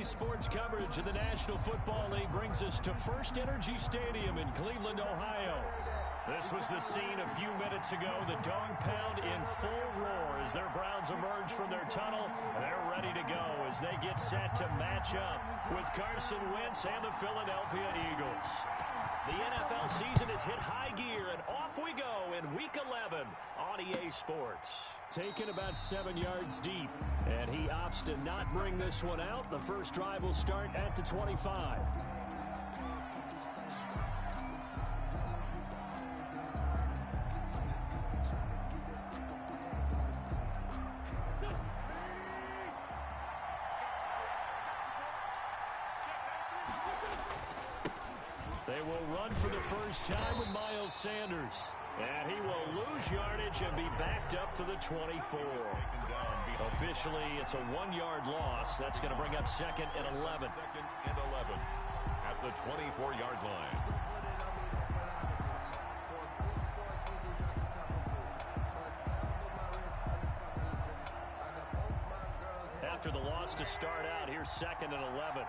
Today's sports coverage of the National Football League brings us to First Energy Stadium in Cleveland, Ohio. This was the scene a few minutes ago. The dog pound in full roar as their Browns emerge from their tunnel. They're ready to go as they get set to match up with Carson Wentz and the Philadelphia Eagles. The NFL season has hit high gear, and off we go in Week 11 on EA Sports. Taken about 7 yards deep, and he opts to not bring this one out. The first drive will start at the 25. They will run for the first time with Miles Sanders. And he will lose yardage and be backed up to the 24. Officially, it's a 1-yard loss. That's going to bring up 2nd and 11. 2nd and 11 at the 24-yard line. After the loss to start out, here's 2nd and 11.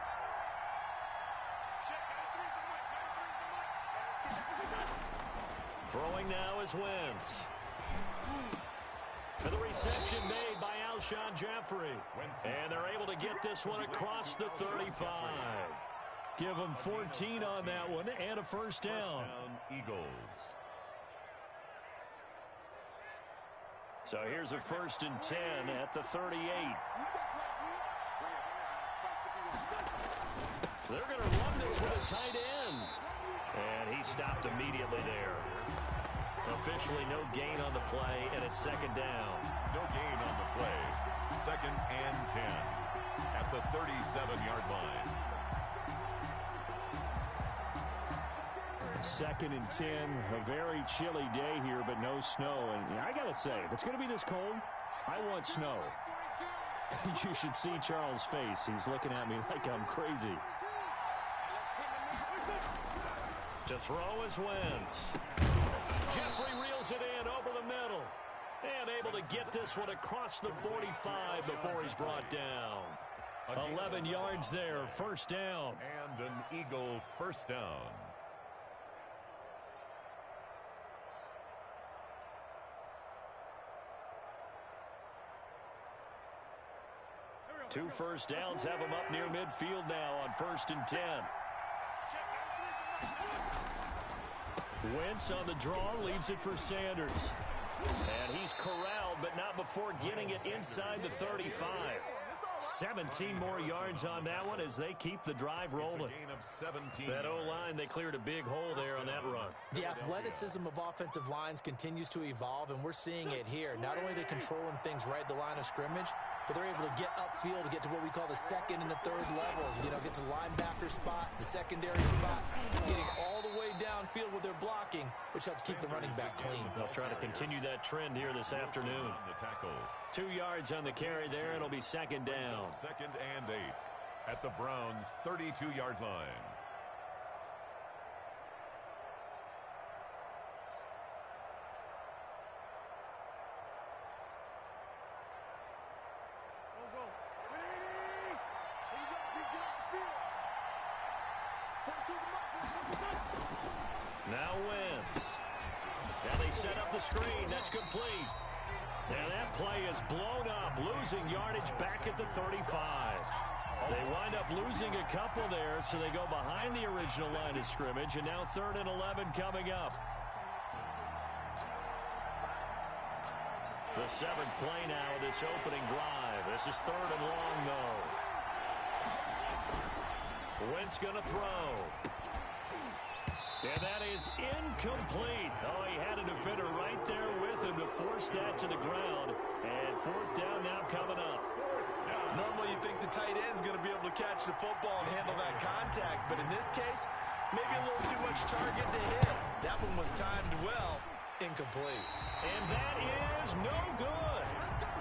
Throwing now is Wentz. And the reception made by Alshon Jeffrey. And they're able to get this one across the 35. Give them 14 on that one and a first down. Eagles. So here's a 1st and 10 at the 38. They're going to run this with a tight end. And he stopped immediately there. Officially no gain on the play, and it's 2nd down. No gain on the play. 2nd and 10 at the 37-yard line. 2nd and 10, a very chilly day here, but no snow. And I got to say, if it's going to be this cold, I want snow. You should see Charles' face. He's looking at me like I'm crazy. To throw is Wentz. Jeffrey reels it in over the middle. And able to get this one across the 45 before he's brought down. 11 yards there, first down. And an Eagle first down. Two first downs have him up near midfield now on 1st and 10. Wentz on the draw, leaves it for Sanders. And he's corralled, but not before getting it inside the 35. 17 more yards on that one as they keep the drive rolling. It's a gain of 17. That O-line, they cleared a big hole there on that run. The athleticism of offensive lines continues to evolve, and we're seeing it here. Not only are they controlling things right at the line of scrimmage, but they're able to get upfield to get to what we call the 2nd and the 3rd levels. You know, get to linebacker spot, the secondary spot, getting all the way downfield with their blocking, which helps keep the running back clean. They'll try to continue that trend here this afternoon. 2 yards on the carry there. It'll be 2nd down. 2nd and 8 at the Browns' 32-yard line. Now Wentz. Now they set up the screen. That's complete. And that play is blown up, losing yardage back at the 35. They wind up losing a couple there, so they go behind the original line of scrimmage, and now 3rd and 11 coming up. The 7th play now of this opening drive. This is 3rd and long, though. Wentz going to throw. And that is incomplete. Oh, he had a defender right there with him to force that to the ground. And 4th down now coming up. Normally you think the tight end's going to be able to catch the football and handle that contact. But in this case, maybe a little too much target to hit. That one was timed well. Incomplete. And that is no good.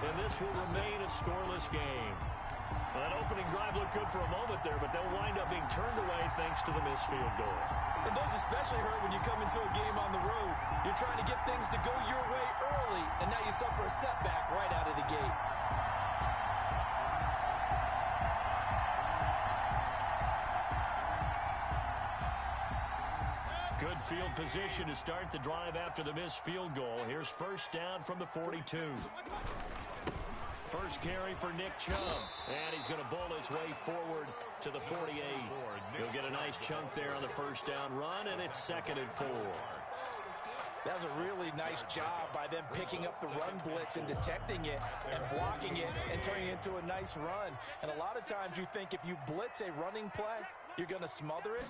And this will remain a scoreless game. Well, that opening drive looked good for a moment there, but they'll wind up being turned away thanks to the missed field goal. And those especially hurt when you come into a game on the road. You're trying to get things to go your way early, and now you suffer a setback right out of the gate. Good field position to start the drive after the missed field goal. Here's first down from the 42. First carry for Nick Chubb, and he's going to bull his way forward to the 48. He'll get a nice chunk there on the first down run, and it's 2nd and 4. That was a really nice job by them picking up the run blitz and detecting it and blocking it and turning it into a nice run. And a lot of times you think if you blitz a running play, you're going to smother it.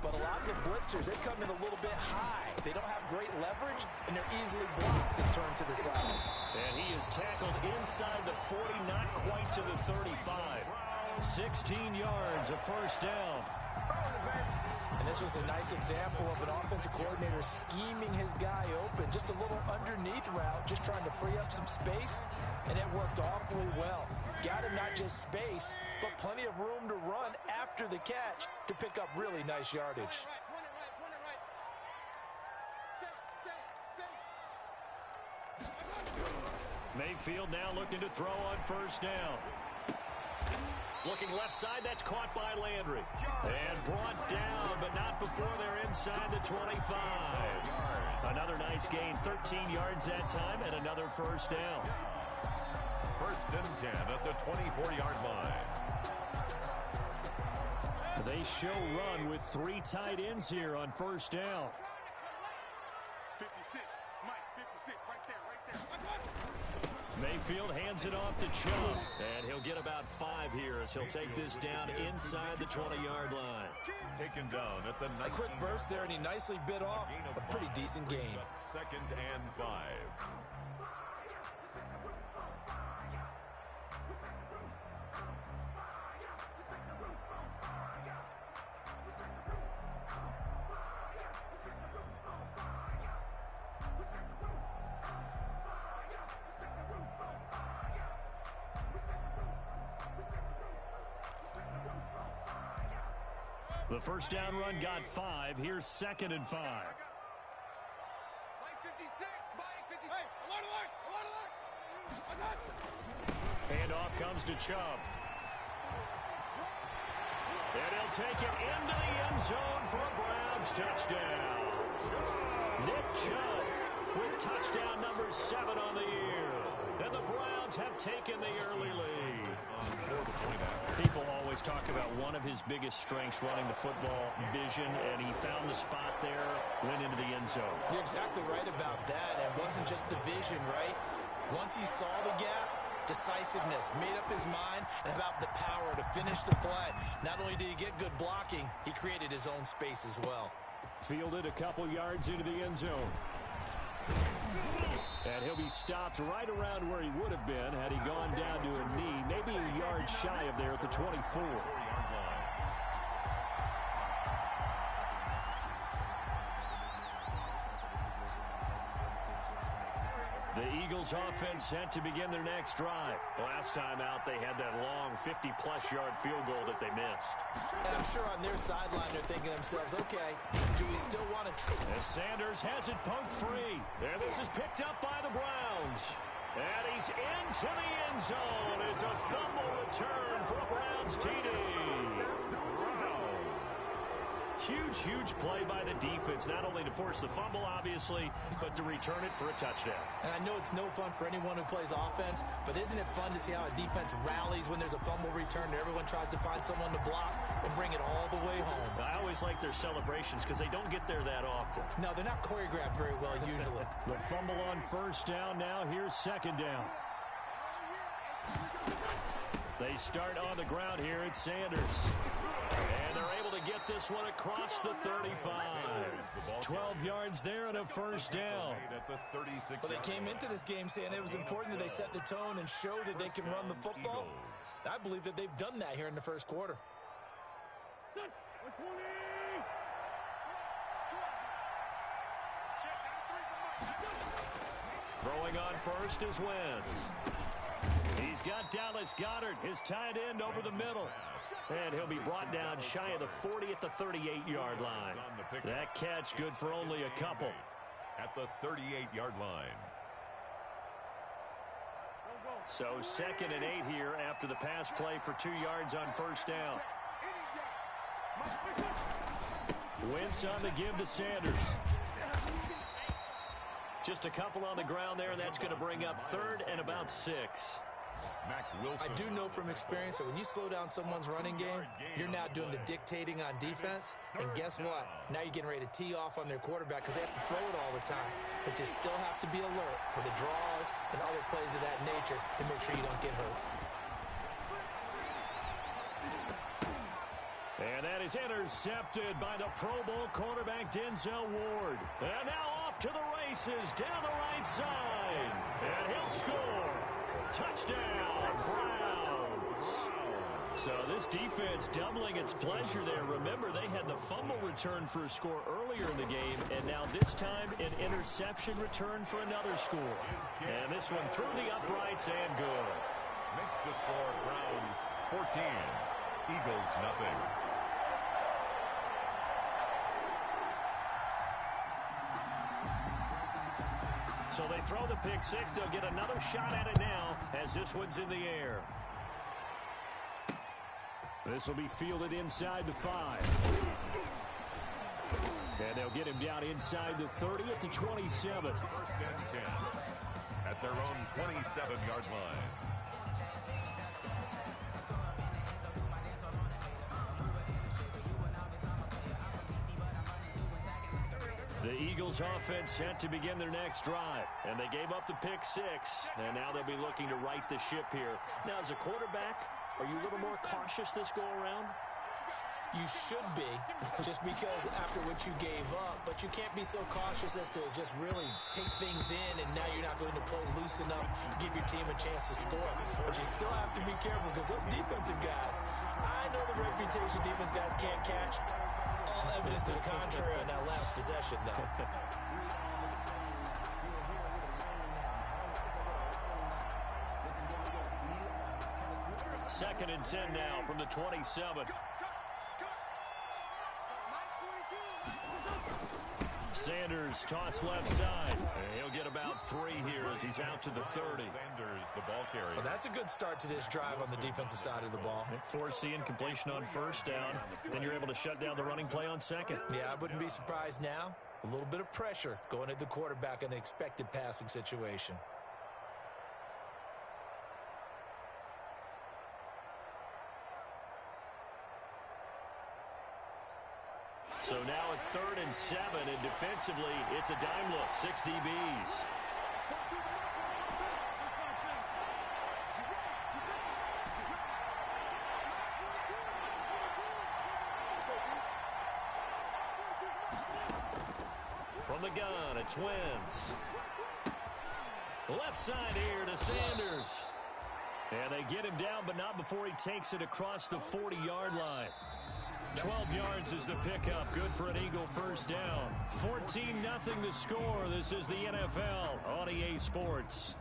But a lot of the blitzers, they come in a little bit high. They don't have great leverage, and they're easily blocked and turned to the side. And he is tackled inside the 40, not quite to the 35. 16 yards, a first down. And this was a nice example of an offensive coordinator scheming his guy open. Just a little underneath route, just trying to free up some space, and it worked awfully well. Got him not just space, but plenty of room to run after the catch to pick up really nice yardage. Mayfield now looking to throw on first down. Looking left side, that's caught by Landry. And brought down, but not before they're inside the 25. Another nice gain, 13 yards that time, and another first down. 1st and 10 at the 24-yard line. They show run with 3 tight ends here on first down. 56, Mike, 56, right there. Mayfield hands it off to Chubb, and he'll get about 5 here as he'll take this down inside the 20-yard line. Taken down at the 19. A quick burst there, and he nicely bit off a pretty decent gain. 2nd and 5. The first down run got 5. Here's 2nd and 5. Mike 56, Mike 56. Hey, alert. Handoff comes to Chubb. And he'll take it into the end zone for a Browns touchdown. Nick Chubb with touchdown number 7 on the year. And the Browns have taken the early lead. People always talk about one of his biggest strengths running the football, vision, and he found the spot there, went into the end zone. You're exactly right about that. It wasn't just the vision, right? Once he saw the gap, decisiveness, made up his mind, and about the power to finish the play. Not only did he get good blocking, he created his own space as well. Fielded a couple yards into the end zone. And he'll be stopped right around where he would have been had he gone down to a knee, maybe a yard shy of there at the 24. The Eagles offense set to begin their next drive. Last time out, they had that long 50-plus yard field goal that they missed. And I'm sure on their sideline they're thinking to themselves, okay, do we still want to... As Sanders has it poked free. There, this is picked up by the Browns. And he's into the end zone. It's a fumble return for a Browns TD. Huge, huge play by the defense, not only to force the fumble, obviously, but to return it for a touchdown. And I know it's no fun for anyone who plays offense, but isn't it fun to see how a defense rallies when there's a fumble return and everyone tries to find someone to block and bring it all the way home? I always like their celebrations because they don't get there that often. No, they're not choreographed very well usually. The fumble on first down now. Here's 2nd down. They start on the ground here at Sanders. And they're able to get this one across the 35. 12 yards there and a first down. Well, they came into this game saying it was important that they set the tone and show that they can run the football. I believe that they've done that here in the first quarter. Throwing on first is Wentz. He's got Dallas Goedert, his tight end, over the middle. And he'll be brought down shy of the 40 at the 38-yard line. That catch good for only a couple. At the 38-yard line. So 2nd and 8 here after the pass play for 2 yards on first down. Wentz on the give to Sanders. Just a couple on the ground there, and that's going to bring up 3rd and about 6. I do know from experience that when you slow down someone's running game, you're now doing the dictating on defense. And guess what? Now you're getting ready to tee off on their quarterback because they have to throw it all the time. But you still have to be alert for the draws and other plays of that nature to make sure you don't get hurt. And that is intercepted by the Pro Bowl quarterback Denzel Ward. And now off to the races down the right side. And he'll score. Touchdown, Browns. So this defense doubling its pleasure there. Remember, they had the fumble return for a score earlier in the game, and now this time an interception return for another score. And this one through the uprights and good. Makes the score Browns 14, Eagles nothing. So they throw the pick six. They'll get another shot at it now as this one's in the air. This will be fielded inside the 5. And they'll get him down inside the 30 at the 27. 1st and 10 at their own 27-yard line. The Eagles offense set to begin their next drive. And they gave up the pick 6. And now they'll be looking to right the ship here. Now, as a quarterback, are you a little more cautious this go-around? You should be, just because after what you gave up. But you can't be so cautious as to just really take things in, and now you're not going to play loose enough to give your team a chance to score. But you still have to be careful because those defensive guys, I know the reputation defense guys can't catch. All evidence to the contrary on that last possession, though. 2nd and 10 now from the 27. Sanders toss left side. He'll get about 3 here as he's out to the 30. Sanders, the ball carrier. Well, that's a good start to this drive on the defensive side of the ball. Foreseeing completion on 1st down. Then you're able to shut down the running play on 2nd. Yeah, I wouldn't be surprised now. A little bit of pressure going at the quarterback in an expected passing situation. So now at 3rd and 7, and defensively, it's a dime look, 6 DBs. From the gun, it's Wentz. Left side here to Sanders. And they get him down, but not before he takes it across the 40-yard line. 12 yards is the pickup. Good for an Eagle 1st down. 14-0 the score. This is the NFL on EA Sports.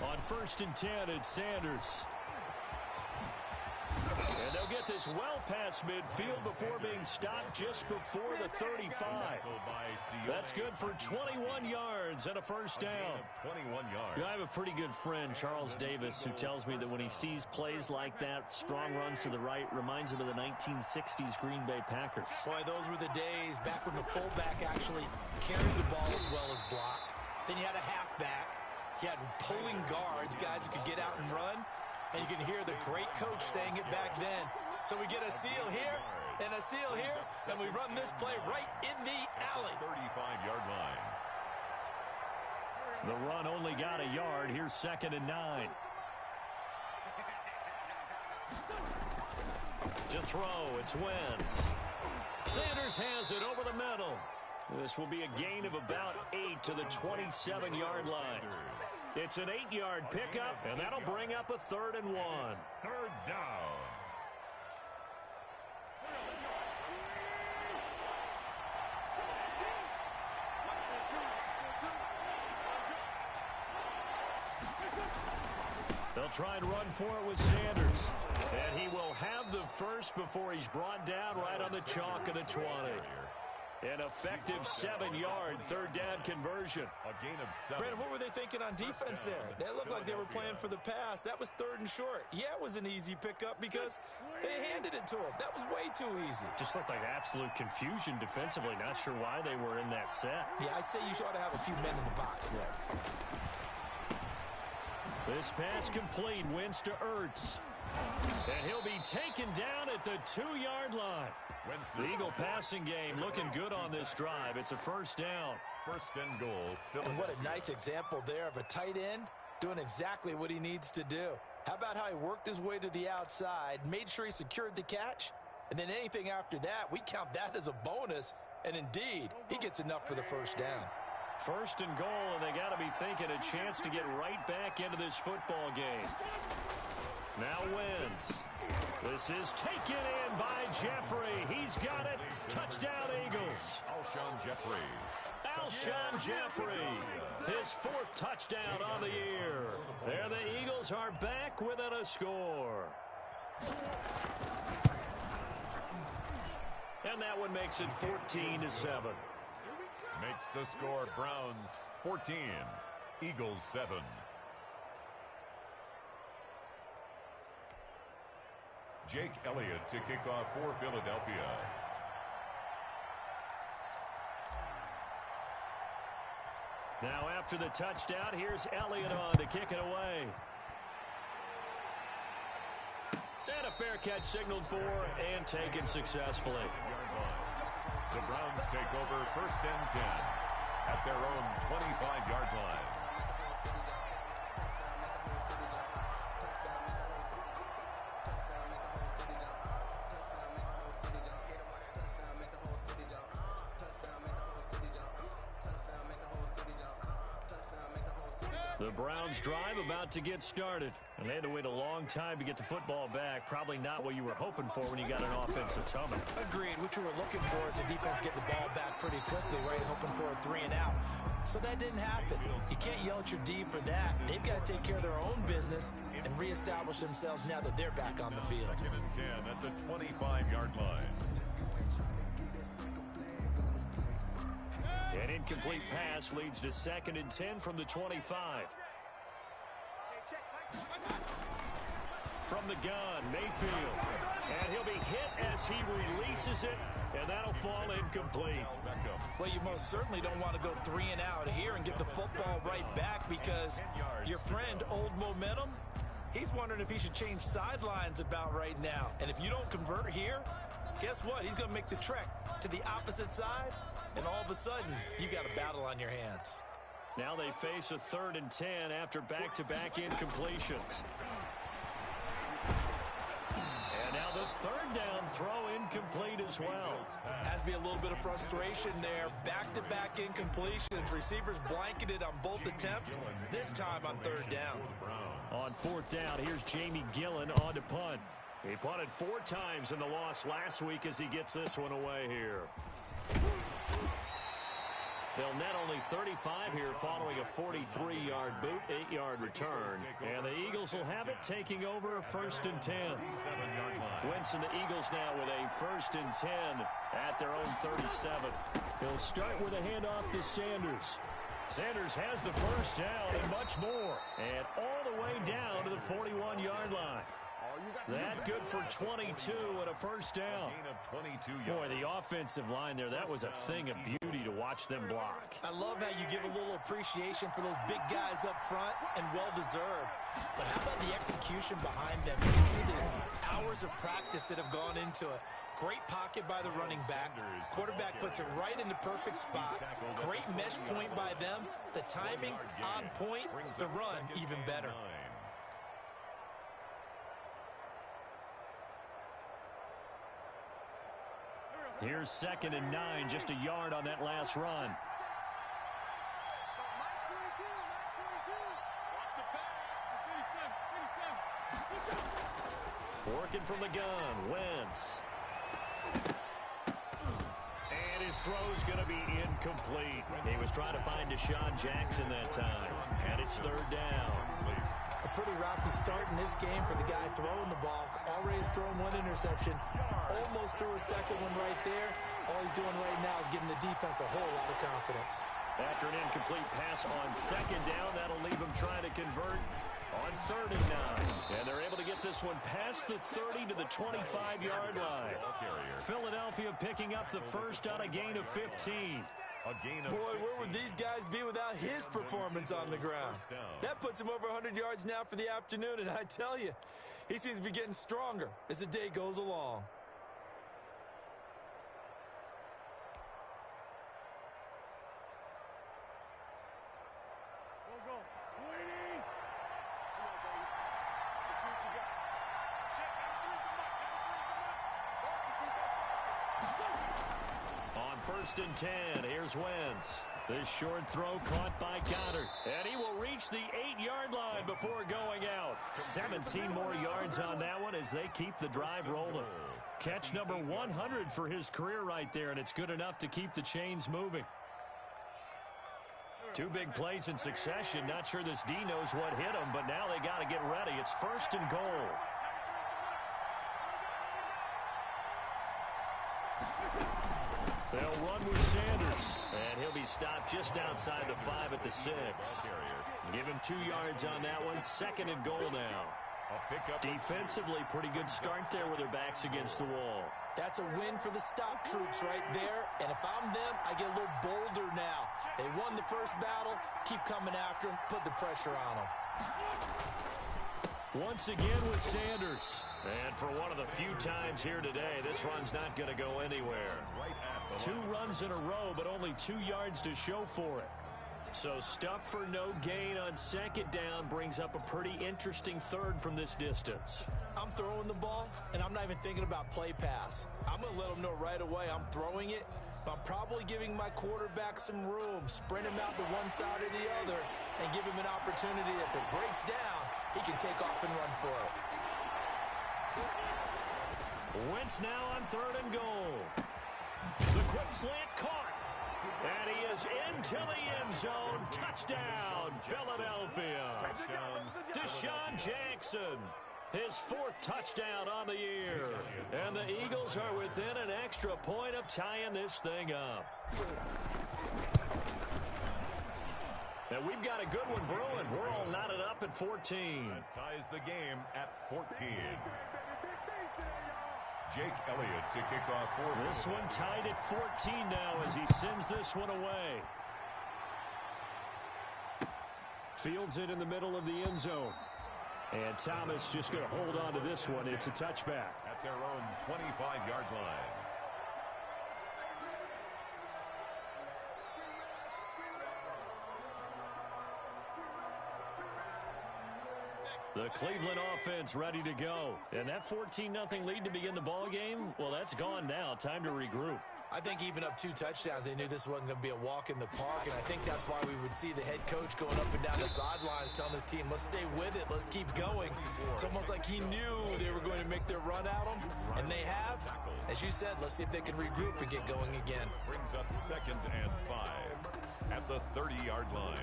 On 1st and 10, it's Sanders. And they'll get this well past midfield before being stopped just before the 35. That's good for 21 yards and a 1st down. 21 yards. I have a pretty good friend, Charles Davis, who tells me that when he sees plays like that, strong runs to the right, reminds him of the 1960s Green Bay Packers. Boy, those were the days back when the fullback actually carried the ball as well as blocked. Then you had a halfback. You had pulling guards, guys who could get out and run. And you can hear the great coach saying it back then. So we get a seal here and a seal here, and we run this play right in the alley. 35-yard line. The run only got a yard. Here's 2nd and 9. To throw, it's Wentz. Sanders has it over the middle. This will be a gain of about 8 to the 27-yard line. It's an 8-yard pickup, and that'll bring up a 3rd and 1. 3rd down. They'll They'll try and run for it with Sanders. And he will have the first before he's brought down right on the chalk of the 20. An effective 7-yard third down conversion. A gain of 7. Brandon, what were they thinking on defense there? They looked like they were playing for the pass. That was 3rd and short. Yeah, it was an easy pickup because they handed it to him. That was way too easy. Just looked like absolute confusion defensively. Not sure why they were in that set. Yeah, I'd say you ought to have a few men in the box there. This pass complete. Wins to Ertz. And he'll be taken down at the 2-yard line. The Eagle passing game looking good on this drive. It's a first down. First and goal. And what a nice example there of a tight end doing exactly what he needs to do. How about how he worked his way to the outside, made sure he secured the catch, and then anything after that, we count that as a bonus. And indeed, he gets enough for the first down. First and goal, and they got to be thinking a chance to get right back into this football game. Now Wentz. This is taken in by Jeffrey. He's got it. Touchdown, Eagles. Alshon Jeffrey. His 4th touchdown on the year. There the Eagles are back within a score. And that one makes it 14-7. Makes the score Browns 14, Eagles 7. Jake Elliott to kick off for Philadelphia. Now after the touchdown, here's Elliott on to kick it away. And a fair catch signaled for and taken successfully. The Browns take over first and 10 at their own 25-yard line. The Browns drive about to get started. And they had to wait a long time to get the football back. Probably not what you were hoping for when you got an offensive tumble. Agreed. What you were looking for is the defense get the ball back pretty quickly, right? Hoping for a 3 and out. So that didn't happen. You can't yell at your D for that. They've got to take care of their own business and reestablish themselves now that they're back on the field. Second and 10 at the 25-yard line. An incomplete pass leads to 2nd and 10 from the 25. From the gun, Mayfield. And he'll be hit as he releases it, and that'll fall incomplete. Well, you most certainly don't want to go 3 and out here and get the football right back because your friend, Old Momentum, he's wondering if he should change sidelines about right now. And if you don't convert here, guess what? He's going to make the trek to the opposite side. And all of a sudden, you got a battle on your hands. Now they face a 3rd and 10 after back-to-back incompletions. And now the 3rd down throw incomplete as well. Has to be a little bit of frustration there. Back-to-back incompletions. Receivers blanketed on both attempts, this time on 3rd down. On 4th down, here's Jamie Gillen on to punt. He punted 4 times in the loss last week as he gets this one away here. They'll net only 35 here following a 43-yard boot, 8-yard return. And the Eagles will have it taking over a 1st and 10. Wentz and the Eagles now with a 1st and 10 at their own 37. He'll start with a handoff to Sanders. Sanders has the first down and much more. And all the way down to the 41-yard line. That good for 22 and a first down. Boy, the offensive line there, that was a thing of beauty to watch them block. I love how you give a little appreciation for those big guys up front, and well-deserved. But how about the execution behind them? You can see the hours of practice that have gone into it. Great pocket by the running back. Quarterback puts it right in the perfect spot. Great mesh point by them. The timing on point. The run even better. Here's 2nd and 9, just a yard on that last run. Working from the gun, Wentz. And his throw's going to be incomplete. He was trying to find Deshaun Jackson that time. And it's 3rd down. A pretty rocky start in this game for the guy throwing the ball. Already has thrown one interception. Almost threw a second one right there. All he's doing right now is giving the defense a whole lot of confidence. After an incomplete pass on second down, that'll leave him trying to convert on 3rd and 9. And they're able to get this one past the 30 to the 25-yard line. Philadelphia picking up the first on a gain of 15. Boy, where would these guys be without his performance on the ground? That puts him over 100 yards now for the afternoon, and I tell you, he seems to be getting stronger as the day goes along. On 1st and 10, here's Wentz. This short throw caught by Goddard. And he will reach the 8-yard line before going out. 17 more yards on that one as they keep the drive rolling. Catch number 100 for his career right there, and it's good enough to keep the chains moving. 2 big plays in succession. Not sure this D knows what hit him, but now they got to get ready. It's 1st and goal. They'll run with Sanders, and he'll be stopped just outside the 5 at the 6. Give him 2 yards on that one. 2nd and goal now. Defensively, pretty good start there with their backs against the wall. That's a win for the stop troops right there, and if I'm them, I get a little bolder now. They won the first battle, keep coming after them, put the pressure on them. Once again with Sanders. And for one of the few times here today, this run's not going to go anywhere. 2 runs in a row, but only 2 yards to show for it. So stuff for no gain on 2nd down brings up a pretty interesting 3rd from this distance. I'm throwing the ball, and I'm not even thinking about play pass. I'm going to let them know right away I'm throwing it, but I'm probably giving my quarterback some room, sprint him out to one side or the other, and give him an opportunity. If it breaks down, he can take off and run for it. Wentz now on 3rd and goal. The quick slant caught. And he is into the end zone. Touchdown, Philadelphia. Deshaun Jackson, his 4th touchdown on the year. And the Eagles are within an extra point of tying this thing up. And we've got a good one brewing. We're all knotted up at 14. That ties the game at 14. Jake Elliott to kick off for this one tied at 14 now as he sends this one away. Fields it in the middle of the end zone. And Thomas just going to hold on to this one. It's a touchback. At their own 25-yard line. The Cleveland offense ready to go. And that 14-0 lead to begin the ball game, well, that's gone now. Time to regroup. I think even up 2 touchdowns, they knew this wasn't going to be a walk in the park, and I think that's why we would see the head coach going up and down the sidelines telling his team, let's stay with it, let's keep going. It's almost like he knew they were going to make their run at him, and they have. As you said, let's see if they can regroup and get going again. Brings up 2nd and 5 at the 30-yard line.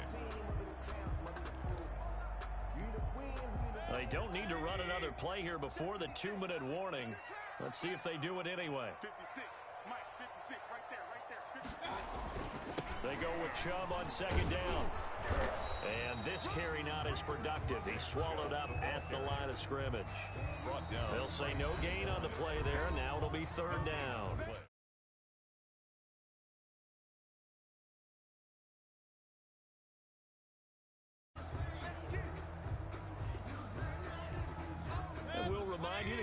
They don't need to run another play here before the 2-minute warning. Let's see if they do it anyway. 56, Mike, 56, right there, 56. They go with Chubb on 2nd down. And this carry not as productive. He swallowed up at the line of scrimmage. Brought down. They'll say no gain on the play there. Now it'll be 3rd down.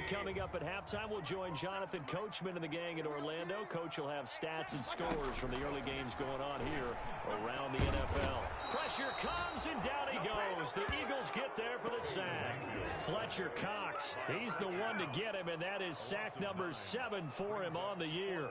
Coming up at halftime, we'll join Jonathan Coachman and the gang in Orlando. Coach will have stats and scores from the early games going on here around the NFL. Pressure comes, and down he goes. The Eagles get there for the sack. Fletcher Cox, he's the one to get him, and that is sack number 7 for him on the year.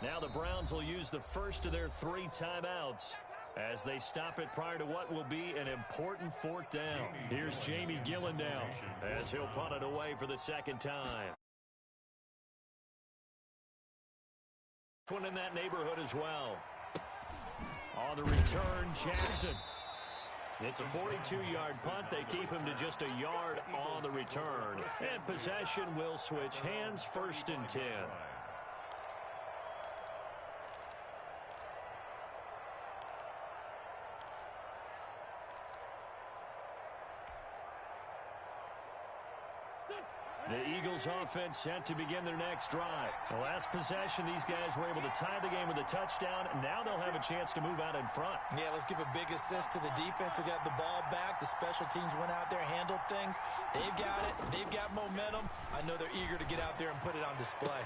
Now the Browns will use the first of their 3 timeouts as they stop it prior to what will be an important 4th down. Here's Jamie Gillen now as he'll punt it away for the 2nd time. One in that neighborhood as well. On the return, Jackson. It's a 42-yard punt. They keep him to just a yard on the return. And possession will switch hands, 1st and 10. The Eagles offense set to begin their next drive. The last possession, these guys were able to tie the game with a touchdown. Now they'll have a chance to move out in front. Yeah, let's give a big assist to the defense who got the ball back. The special teams went out there, handled things. They've got it. They've got momentum. I know they're eager to get out there and put it on display.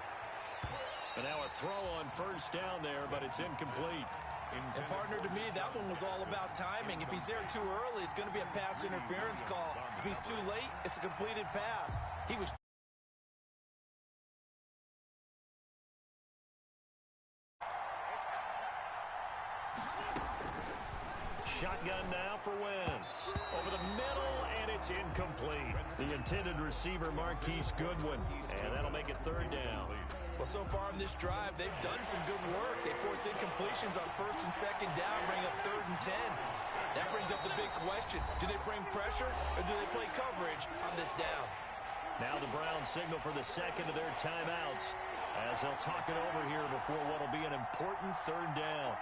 And now a throw on 1st down there, but it's incomplete. And partner, to me, that one was all about timing. If he's there too early, it's going to be a pass interference call. If he's too late, it's a completed pass. He was shotgun now for Wentz. Over the middle, and it's incomplete. The intended receiver, Marquise Goodwin. And that'll make it 3rd down. Well, so far in this drive, they've done some good work. They force incompletions on 1st and 2nd down, bring up 3rd and 10. That brings up the big question. Do they bring pressure, or do they play coverage on this down? Now the Browns signal for the 2nd of their timeouts as they'll talk it over here before what will be an important 3rd down.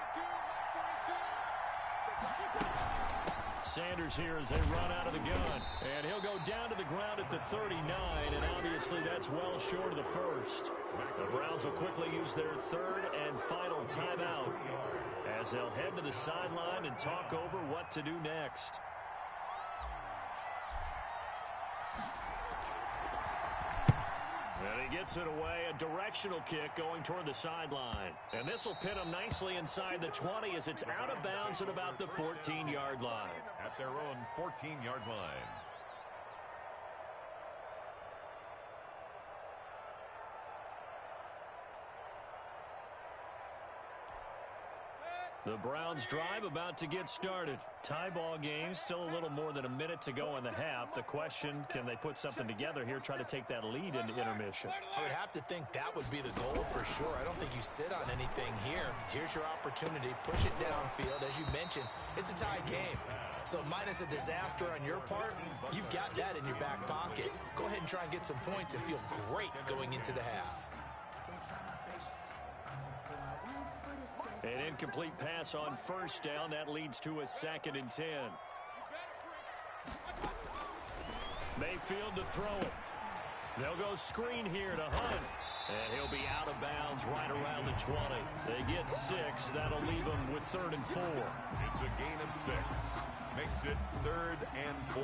Sanders here as they run out of the gun. And he'll go down to the ground at the 39, and obviously that's well short of the 1st. The Browns will quickly use their 3rd and final timeout as they'll head to the sideline and talk over what to do next. And he gets it away, a directional kick going toward the sideline. And this will pin him nicely inside the 20 as it's out of bounds at about the 14-yard line. At their own 14-yard line. The Browns drive about to get started. Tie ball game, still a little more than a minute to go in the half. The question, can they put something together here, try to take that lead into intermission? I would have to think that would be the goal for sure. I don't think you sit on anything here. Here's your opportunity. Push it downfield. As you mentioned, it's a tie game. So minus a disaster on your part, you've got that in your back pocket. Go ahead and try and get some points and feel great going into the half. An incomplete pass on 1st down. That leads to a 2nd and 10. Mayfield to throw it. They'll go screen here to Hunt. And he'll be out of bounds right around the 20. They get 6. That'll leave them with 3rd and 4. It's a gain of 6. Makes it 3rd and 4.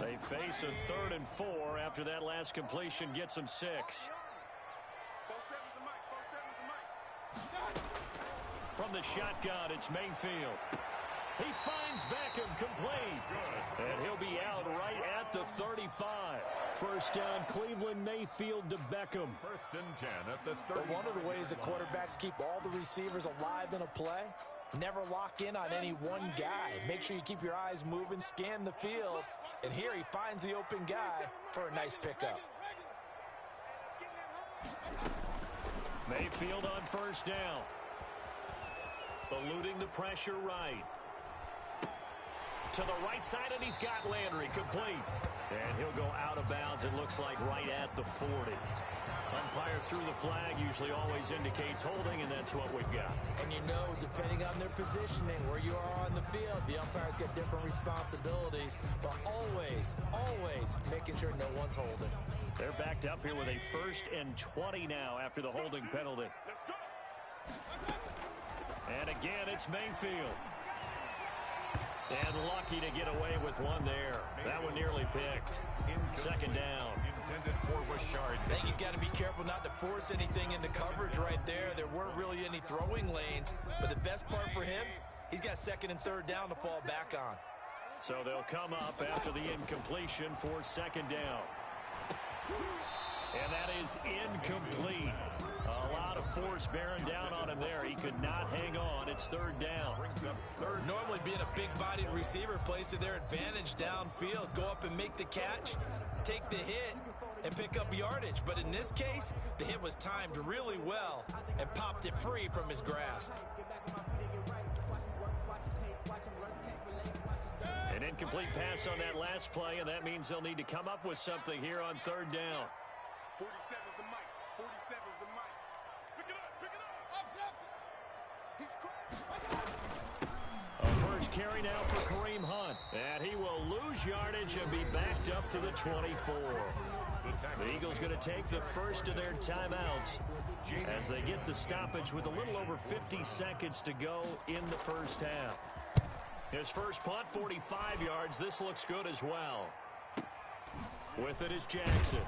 They face a 3rd and 4 after that last completion gets them 6. From the shotgun, it's Mayfield. He finds Beckham complete. And he'll be out right at the 35. 1st down, Cleveland, Mayfield to Beckham. 1st and 10 at the 30. But one of the ways that quarterbacks keep all the receivers alive in a play, never lock in on any one guy. Make sure you keep your eyes moving, scan the field. And here he finds the open guy for a nice pickup. Mayfield on 1st down. Eluding the pressure right. To the right side, and he's got Landry complete. And he'll go out of bounds, it looks like, right at the 40. Umpire threw the flag, usually always indicates holding, and that's what we've got. And you know, depending on their positioning, where you are on the field, the umpires get different responsibilities, but always, always making sure no one's holding. They're backed up here with a 1st and 20 now after the holding penalty. And again, it's Mayfield. And lucky to get away with one there. That one nearly picked. 2nd down. Intended for Rashard. I think he's got to be careful not to force anything into coverage right there. There weren't really any throwing lanes. But the best part for him, he's got 2nd and 3rd down to fall back on. So they'll come up after the incompletion for 2nd down. And that is incomplete. A lot of force bearing down on him there. He could not hang on. It's third down. Normally being a big-bodied receiver plays to their advantage downfield. Go up and make the catch, take the hit, and pick up yardage. But in this case, the hit was timed really well and popped it free from his grasp. An incomplete pass on that last play, and that means they'll need to come up with something here on third down. 47's the mic. 47's the mic. Pick it up. Pick it up. He's crazy. A first carry now for Kareem Hunt. And he will lose yardage and be backed up to the 24. The Eagles going to take the first of their timeouts as they get the stoppage with a little over 50 seconds to go in the first half. His first punt, 45 yards. This looks good as well. With it is Jackson.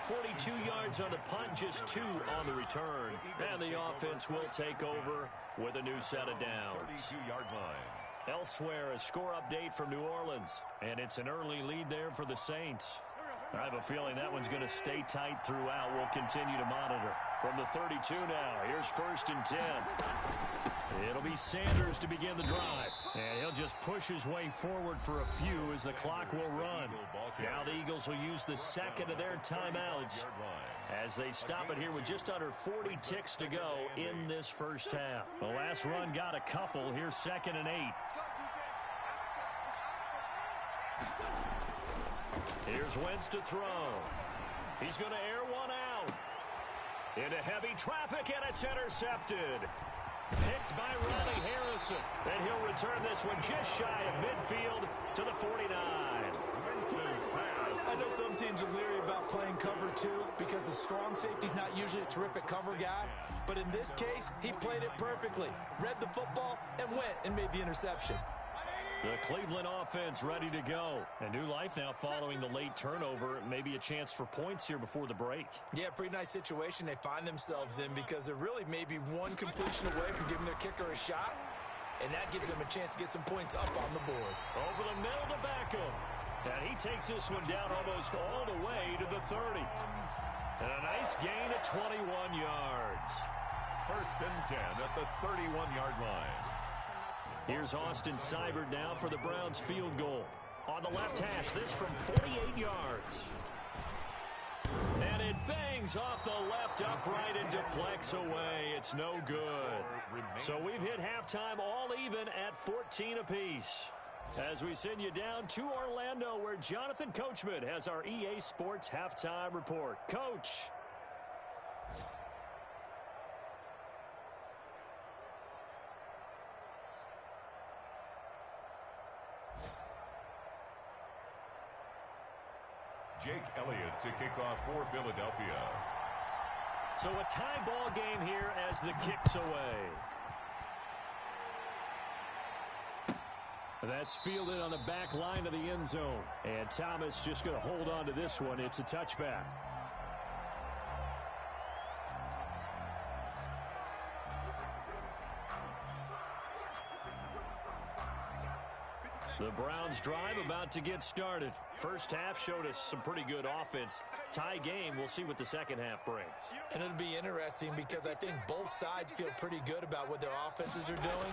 42 yards on the punt, just 2 on the return. And the offense will take over with a new set of downs. 32-yard line. Elsewhere, a score update from New Orleans. And it's an early lead there for the Saints. I have a feeling that one's going to stay tight throughout. We'll continue to monitor. From the 32 now, here's 1st and 10. It'll be Sanders to begin the drive. And he'll just push his way forward for a few as the clock will run. Now the Eagles will use the second of their timeouts as they stop it here with just under 40 ticks to go in this first half. The last run got a couple. Here's 2nd and 8. Here's Wentz to throw. He's going to air one out. Into heavy traffic, and it's intercepted. Picked by Ronnie Harrison. And he'll return this one just shy of midfield to the 49. I know some teams are leery about playing cover 2 because the strong safety's not usually a terrific cover guy. But in this case, he played it perfectly. Read the football and went and made the interception. The Cleveland offense ready to go. A new life now following the late turnover. Maybe a chance for points here before the break. Yeah, pretty nice situation they find themselves in because they're really maybe one completion away from giving their kicker a shot. And that gives them a chance to get some points up on the board. Over the middle to Beckham. And he takes this one down almost all the way to the 30. And a nice gain at 21 yards. 1st and 10 at the 31-yard line. Here's Austin Seibert now for the Browns field goal. On the left hash, this from 48 yards. And it bangs off the left upright and deflects away. It's no good. So we've hit halftime all even at 14 apiece. As we send you down to Orlando, where Jonathan Coachman has our EA Sports halftime report. Coach. Jake Elliott to kick off for Philadelphia. So a tie ball game here as the kick's away. That's fielded on the back line of the end zone. And Thomas just going to hold on to this one. It's a touchback. The Browns drive about to get started. First half showed us some pretty good offense. Tie game, we'll see what the second half brings. And it'll be interesting because I think both sides feel pretty good about what their offenses are doing.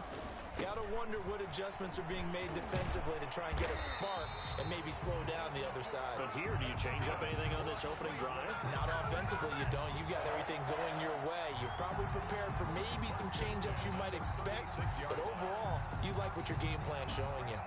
Got to wonder what adjustments are being made defensively to try and get a spark and maybe slow down the other side. But here, do you change up anything on this opening drive? Not offensively, you don't. You got everything going your way. You've probably prepared for maybe some change-ups you might expect, but overall, you like what your game plan's showing you.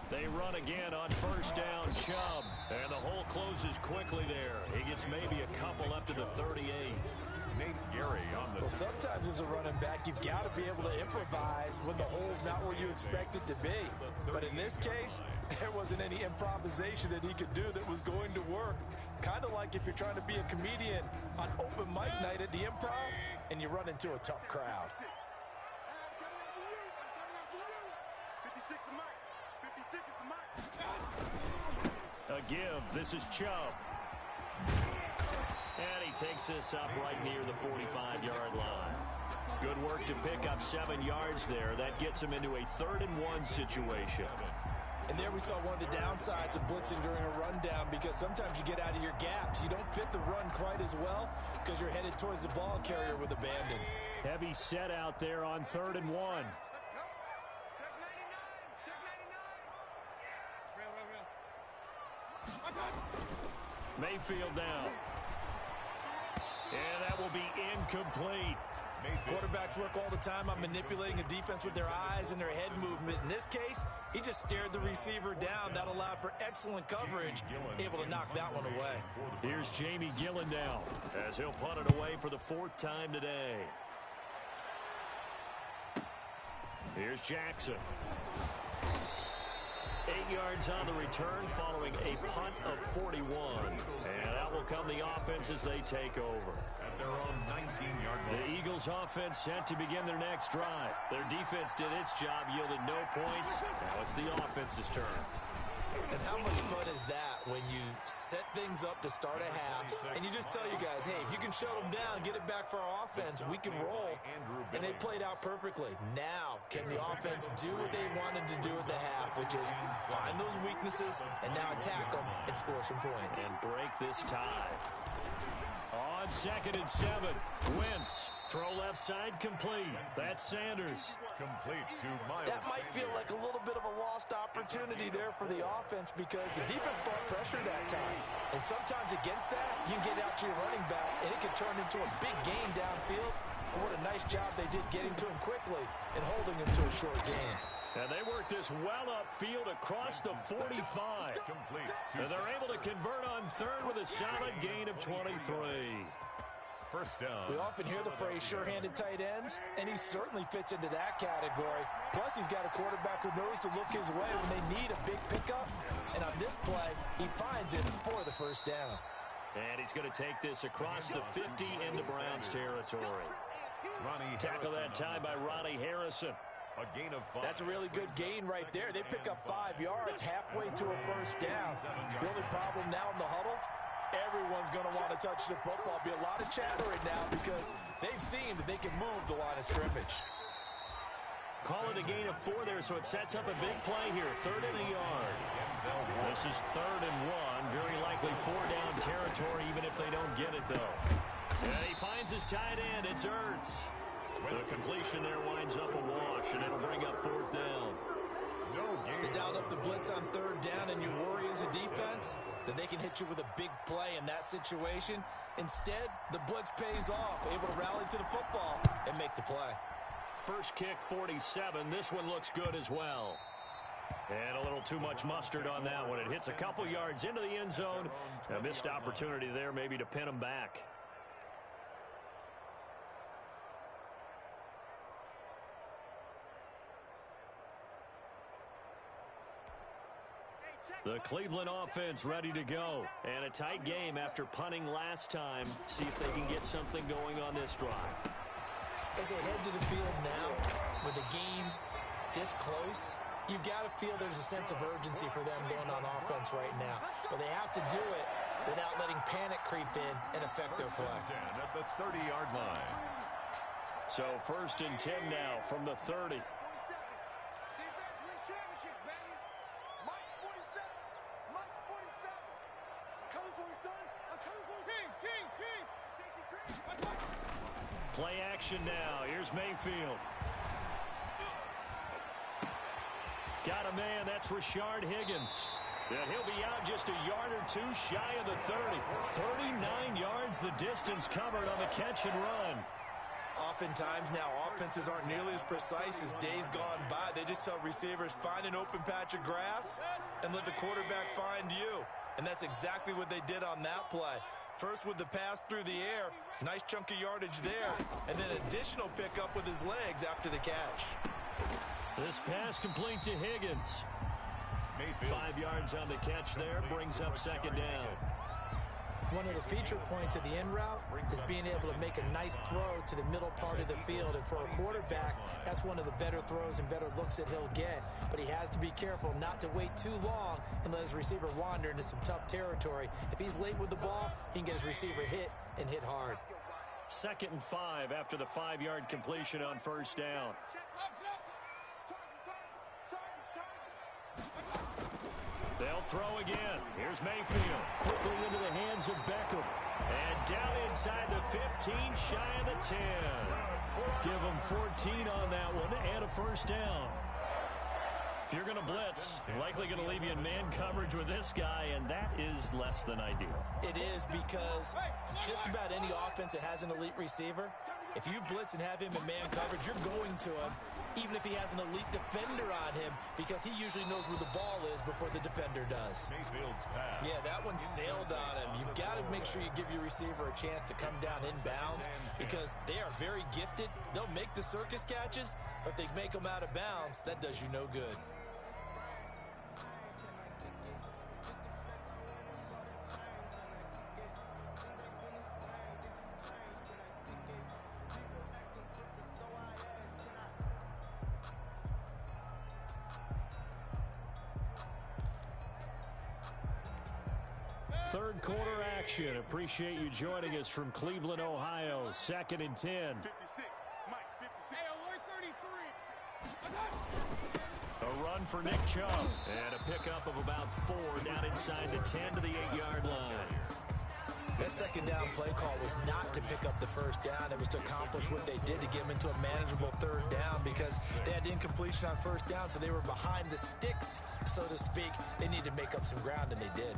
They run again on first down, Chubb. And the hole closes quickly there. He gets maybe a couple up to the 38. Nate Gary on the... Well, sometimes as a running back, you've got to be able to improvise when the hole's not where you expect it to be. But in this case, there wasn't any improvisation that he could do that was going to work. Kind of like if you're trying to be a comedian on open mic night at the Improv and you run into a tough crowd. give. This is Chubb. And he takes this up right near the 45-yard line. Good work to pick up 7 yards there. That gets him into a 3rd-and-1 situation. And there we saw one of the downsides of blitzing during a rundown, because sometimes you get out of your gaps. You don't fit the run quite as well because you're headed towards the ball carrier with abandon. Heavy set out there on 3rd-and-1. Mayfield down. And that will be incomplete. Quarterbacks work all the time on manipulating a defense with their eyes and their head movement. In this case, he just stared the receiver down. That allowed for excellent coverage, able to knock that one away. Here's Jamie Gillen now, as he'll punt it away for the 4th time today. Here's Jackson. 8 yards on the return following a punt of 41. And that will come the offense as they take over. At their own 19-yard line. The Eagles offense set to begin their next drive. Their defense did its job, yielded no points. Now it's the offense's turn. And how much fun is that when you set things up to start a half and you just tell you guys, hey, if you can shut them down, get it back for our offense, we can roll. And they played out perfectly. Now, can the offense do what they wanted to do at the half, which is find those weaknesses and now attack them and score some points. And break this tie. On 2nd and 7, Wentz. Throw left side complete. That's Sanders. Complete to Miles. That might feel like a little bit of a lost opportunity there for the offense because the defense brought pressure that time. And sometimes against that, you can get out to your running back, and it can turn into a big gain downfield. But what a nice job they did getting to him quickly and holding him to a short gain. And they work this well upfield across the 45. Complete. And they're able to convert on 3rd with a solid gain of 23. First down. We often hear the phrase sure-handed tight ends, and he certainly fits into that category. Plus, he's got a quarterback who knows to look his way when they need a big pickup. And on this play, he finds it for the first down. And he's going to take this across the 50 into Browns territory. Tackle that time by Ronnie Harrison. A gain of 5. That's a really good gain right there. They pick up 5 yards halfway to a first down. The only problem now in the huddle, everyone's going to want to touch the football. Be a lot of chattering now because they've seen that they can move the line of scrimmage. Call it a gain of 4 there, so it sets up a big play here. 3rd and a yard. This is 3rd and 1. Very likely 4-down territory, even if they don't get it, though. And he finds his tight end. It's Ertz. The completion there winds up a wash, and it'll bring up 4th down. They dialed up the blitz on 3rd down, and you worry as a defense that they can hit you with a big play in that situation. Instead, the blitz pays off, able to rally to the football and make the play. First kick, 47. This one looks good as well. And a little too much mustard on that one. It hits a couple yards into the end zone. A missed opportunity there maybe to pin them back. The Cleveland offense ready to go. And a tight game after punting last time. See if they can get something going on this drive. As they head to the field now, with the game this close, you've got to feel there's a sense of urgency for them going on offense right now. But they have to do it without letting panic creep in and affect their play. At the 30-yard line. So 1st and 10 now from the 30. Play action now. Here's Mayfield. Got a man. That's Rashard Higgins. And he'll be out just a yard or 2 shy of the 30. 39 yards the distance covered on the catch and run. Oftentimes now, offenses aren't nearly as precise as days gone by. They just tell receivers, find an open patch of grass and let the quarterback find you. And that's exactly what they did on that play. First with the pass through the air, nice chunk of yardage there, and then additional pickup with his legs after the catch. This pass complete to Higgins. 5 yards on the catch there, brings up 2nd down. One of the feature points of the in route is being able to make a nice throw to the middle part of the field. And for a quarterback, that's one of the better throws and better looks that he'll get. But he has to be careful not to wait too long and let his receiver wander into some tough territory. If he's late with the ball, he can get his receiver hit and hit hard. 2nd and 5 after the 5-yard completion on first down. They'll throw again. Here's Mayfield. Quickly into the hands of Beckham. And down inside the 15, shy of the 10. Give him 14 on that one and a first down. If you're going to blitz, likely going to leave you in man coverage with this guy, and that is less than ideal. It is, because just about any offense that has an elite receiver, if you blitz and have him in man coverage, you're going to him, even if he has an elite defender on him, because he usually knows where the ball is before the defender does. Yeah, that one sailed on him. You've got to make sure you give your receiver a chance to come down inbounds, because they are very gifted. They'll make the circus catches, but if they make them out of bounds, that does you no good. Third quarter action. Appreciate you joining us from Cleveland, Ohio. 2nd and 10. 56. Mike, 56. Hey, alert 33. A run for Nick Chubb. And a pickup of about 4 down inside the 10 to the 8-yard line. That second down play call was not to pick up the first down. It was to accomplish what they did, to get them into a manageable third down, because they had incompletion on first down, so they were behind the sticks, so to speak. They needed to make up some ground, and they did.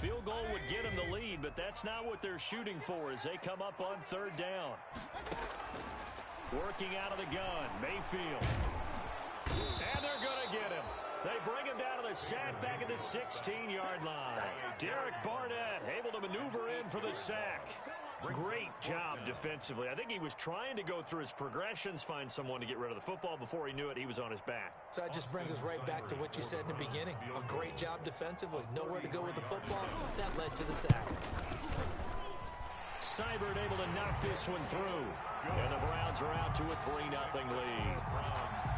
Field goal would get them the lead, but that's not what they're shooting for as they come up on third down. Working out of the gun, Mayfield. And they're going to get him. They bring him down to the sack back at the 16-yard line. Derek Barnett able to maneuver in for the sack. Great job defensively. I think he was trying to go through his progressions, find someone to get rid of the football. Before he knew it, he was on his back. So that just brings us right back to what you said in the beginning. A great job defensively. Nowhere to go with the football. That led to the sack. Seibert able to knock this one through. And the Browns are out to a 3-0 lead.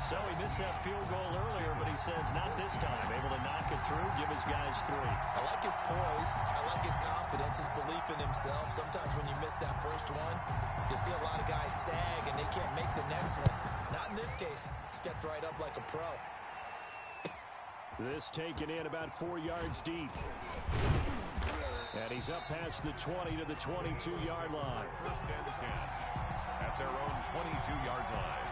So he missed that field goal earlier, but he says not this time. Able to knock it through, give his guys 3. I like his poise. I like his confidence, his belief in himself. Sometimes when you miss that first one, you see a lot of guys sag and they can't make the next one. Not in this case. Stepped right up like a pro. This taken in about 4 yards deep. And he's up past the 20 to the 22-yard line. 1st and 10 at their own 22-yard line.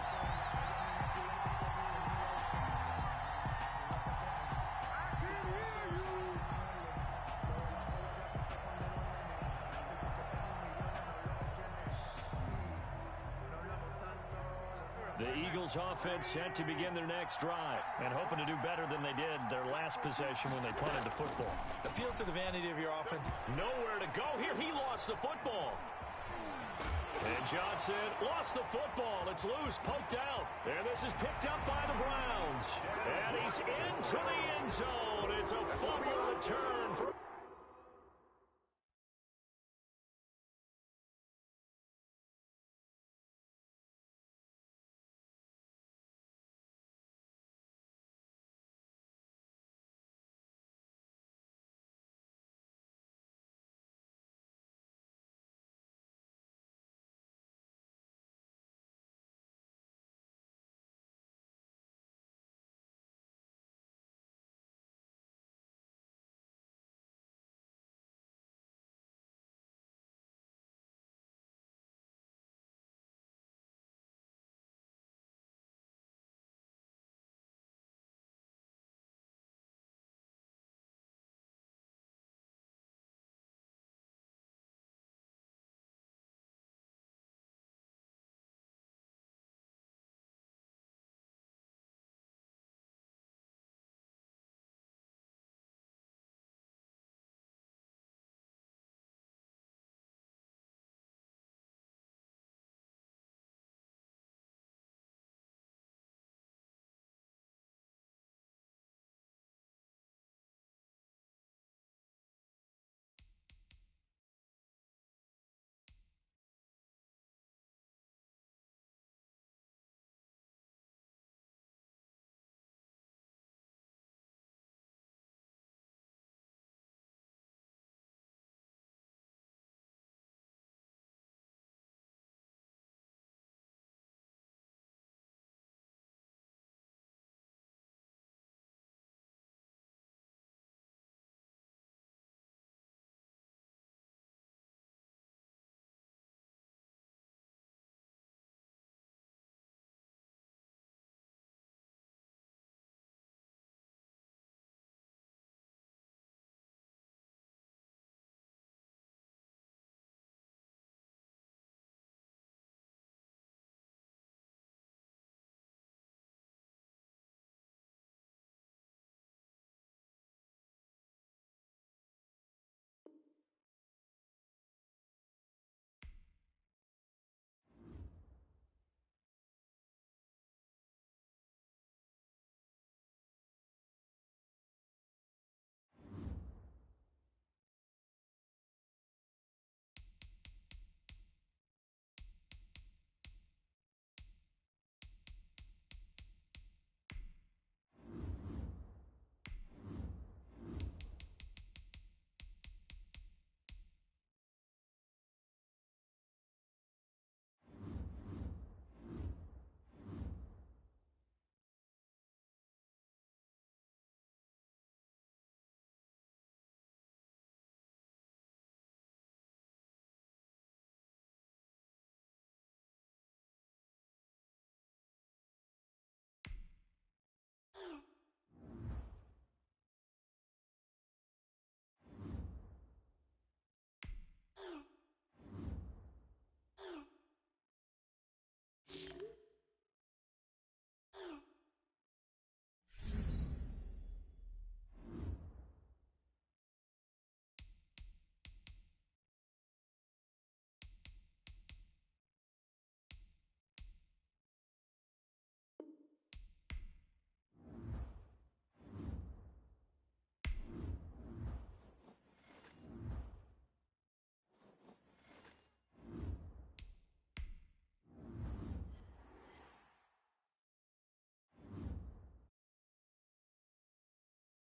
The Eagles offense set to begin their next drive and hoping to do better than they did their last possession when they punted the football. Appeal to the vanity of your offense. Nowhere to go here. He lost the football. And Johnson lost the football. It's loose, poked out. And this is picked up by the Browns. And he's into the end zone. It's a fumble return for